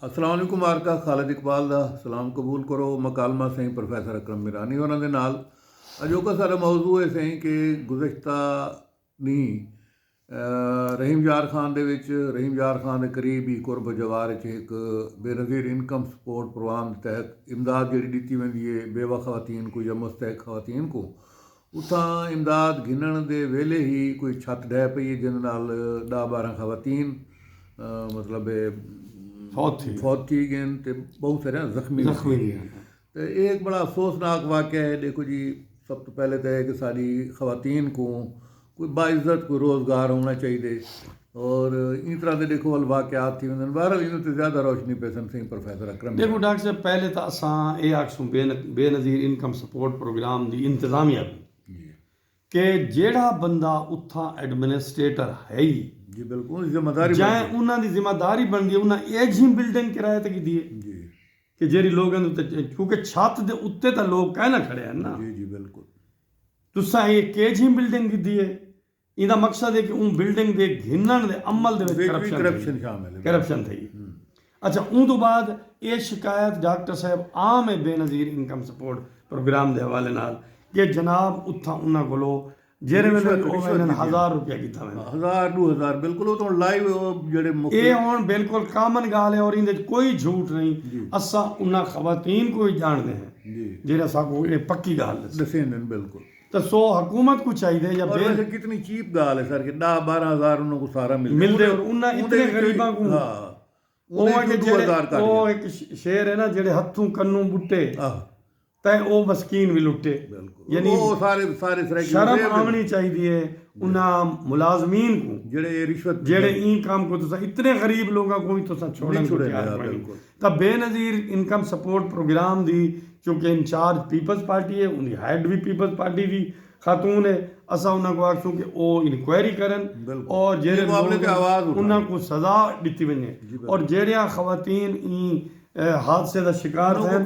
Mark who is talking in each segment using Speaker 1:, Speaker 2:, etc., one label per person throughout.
Speaker 1: अस्सलाम वालेकुम मारका खालिद इकबाल ਦਾ ਸਲਾਮ ਕਬੂਲ ਕਰੋ ਮਕਾਲਮਾ ਸਿੰਘ ਪ੍ਰੋਫੈਸਰ ਅਕਰਮ ਮਿਰਾਨੀ ਉਹਨਾਂ ਦੇ ਨਾਲ ਅਜੋਕਾ ਸਾਡਾ ਮੌਜੂ ਹੈ ਸਹੀ ਕਿ ਗੁਜ਼ਸ਼ਤਾ ਨਹੀਂ ਰਹੀਮ ਯਾਰ ਖਾਨ ਦੇ ਵਿੱਚ ਰਹੀਮ ਯਾਰ ਖਾਨ ਦੇ ਕਰੀਬ ਹੀ ਕੁਰਬ ਜਵਾਰ ਵਿੱਚ ਇੱਕ ਬੇਨਜ਼ੀਰ ਇਨਕਮ ਸਪੋਰਟ ਪ੍ਰੋਗਰਾਮ ਦੇ ਤਹਿਤ ਇਮਦਾਦ ਜਿਹੜੀ ਦਿੱਤੀ वेंदी है बेवा खवातीन को या मुस्तहक खवातीन को उत्थां इमदाद गिनण दे वेले ही कोई छत डह पई है जिन नाल 10-12 खवातीन मतलब फौत थी गए तो बहुत सारे जख्मी तो एक बड़ा अफसोसनाक वाक़ है। देखो जी सब तो पहले तो है कि सारी खवातीन को कोई बाइज़्ज़त कोई रोज़गार होना चाहिए और इन तरह के देखो वाक़यात थी वञनि बहरहाल इन ते ज़्यादा रोशनी पेसन सिंह प्रोफेसर अकरम।
Speaker 2: देखो डॉक्टर साहब पहले तो असां ये आखसूं बेनज़ीर इनकम सपोर्ट प्रोग्राम की इंतजामिया कि जेड़ा बंदा उत्थां एडमिनिस्ट्रेटर है ही
Speaker 1: जी बिल्कुल जिम्मेदारी
Speaker 2: जाए उन्होंने जिम्मेदारी बनती है उन्हें एक ही बिल्डिंग किराए ते की है कि जेरी लोगों क्योंकि छत के उत्ते तो लोग कहना खड़े हैं ना
Speaker 1: जी जी बिल्कुल
Speaker 2: तुसा ये केज ही बिल्डिंग की है इहदा मकसद है कि उन बिल्डिंग के घिनण के अमल दे
Speaker 1: करप्शन शामिल है
Speaker 2: करप्शन थी। अच्छा उन तो बाद ये शिकायत डॉक्टर साहब आम है बेनज़ीर इनकम सपोर्ट प्रोग्राम के हवाले नाल कि जनाब उत्थां उन्हां कोलों जेरे वेले 1000 रुपया कीता मैं
Speaker 1: 1000-2000 बिल्कुल वो तो लाइव जेड़े
Speaker 2: ये हुण बिल्कुल कामन गाल है और इहदे कोई झूठ नहीं। असां उन्हां खवातीन को ही जानते हैं
Speaker 1: जी
Speaker 2: जेड़ा साकू ये पक्की गाल
Speaker 1: दसें बिल्कुल
Speaker 2: तो सो हुकूमत को चाहिए या
Speaker 1: और वैसे कितनी चीप गाल है सर कि 10-12 हज़ार उन्होंने को सारा
Speaker 2: मिलते और उन्हें इतने गरीबां को
Speaker 1: हां
Speaker 2: वो एक शेर है ना जेड़े हथों कन्नू बुट्टे तै वो मस्कीन भी लुटे
Speaker 1: यानी वो सारे
Speaker 2: शर्म आनी चाहिए उन्हें मुलाजमीन को
Speaker 1: जेड़े रिश्वत
Speaker 2: जेड़े इन काम को तुसा इतने गरीब लोगों को भी तुसा छोड़न तो बेनज़ीर इनकम सपोर्ट प्रोग्राम दी चूँकि इंचार्ज पीपल्स पार्टी है उनकी हेड भी पीपल्स पार्टी की खातून है असा उन्होंने को आखसूं कि वो इंक्वायरी करन और जेड़े उन्होंने को सजा दी वने और जेड़ियां खवातीन हादसे का शिकार हैं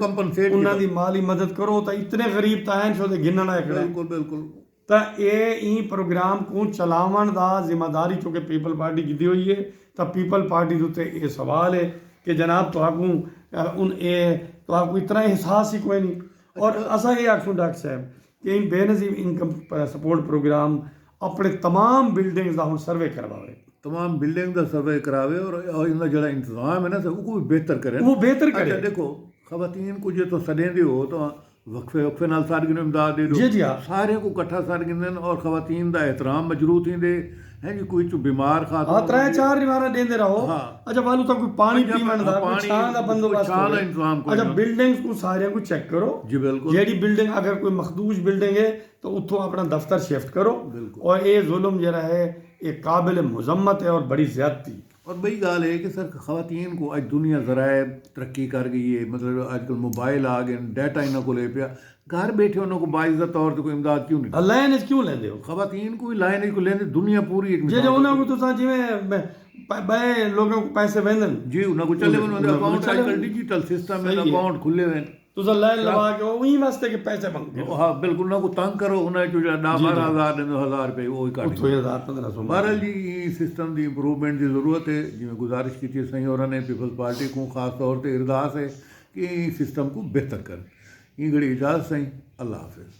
Speaker 2: उन्होंने माली मदद करो तो इतने गरीब तो हैं सो गिनना है
Speaker 1: बिल्कुल
Speaker 2: तो ये प्रोग्राम को चलावन का जिम्मेदारी चूँकि पीपल पार्टी की हुई है तो पीपल पार्टी के उत्ते ये सवाल है कि जनाब तो इतना एहसास ही कोई नहीं और असा ये आखसूं डॉक्टर साहब कि बेनज़ीर इनकम सपोर्ट प्रोग्राम अपने तमाम बिल्डिंग्स का हुण सर्वे करवावे
Speaker 1: तमाम बिल्डिंग का सर्वे करावे और इनका जो इंतजाम है ना सर वो भी बेहतर करे
Speaker 2: वो बेहतर करे।
Speaker 1: अच्छा देखो खवातीन को जो तो सदेंदे हो तो वक्फे नाल सारगिन इमदाद दे दो
Speaker 2: जी हाँ
Speaker 1: सारे को कट्ठा सारगिन और खवातीन का एहतराम मजरू थींदे है जी कोई चो बीमार खातून
Speaker 2: हां 3-4 निवारा देंदे रहो। अच्छा वालू तो कोई पानी पीवन दा
Speaker 1: पानी
Speaker 2: छां दा बंदोबस्त
Speaker 1: छां दा इंतजाम करो।
Speaker 2: अच्छा बिल्डिंग्स को सारे को चेक करो
Speaker 1: जी बिल्कुल
Speaker 2: जेडी बिल्डिंग अगर कोई मखदूश बिल्डिंग है तो उत्थों अपना दफ्तर शिफ्ट करो और ये जुल्म जरा है ये काबिल मुजम्मत है और बड़ी ज्यादती।
Speaker 1: और बड़ी गाल है कि सर खवातीन को अज दुनिया ज़राए तरक्की कर गई है मतलब आजकल मोबाइल आ गए डाटा इन्हों को ले पिया घर बैठे उन्होंने को बाइज़्ज़त तौर पर कोई इमदाद क्यों नहीं
Speaker 2: लाइन क्यों लेंदे हो
Speaker 1: खवातीन को भी लाइन को लेंदे दुनिया पूरी एक
Speaker 2: जे उन्होंने को तो जिवें बे लोगों को पैसे वेंदन
Speaker 1: जी उन्होंने को चले उन्होंने अकाउंट आजकल डिजिटल सिस्टम में अकाउंट खुले हुए
Speaker 2: तुसा लाइन लगा के वही वास्ते के पैसे मंगते हो।
Speaker 1: हाँ बिल्कुल ना को तंग करो उन्हें जो 10-12 हज़ार 1000 रुपये वो ही काट
Speaker 2: 1500
Speaker 1: बहरहाल जी सिस्टम की इंप्रूवमेंट की जरूरत है जिवें गुजारिश की थी सही और ने पीपल्स पार्टी को खास तौर पर अरदास है कि सिस्टम को बेहतर कर ये घड़ी इजाज़त सही अल्लाह हाफिज़।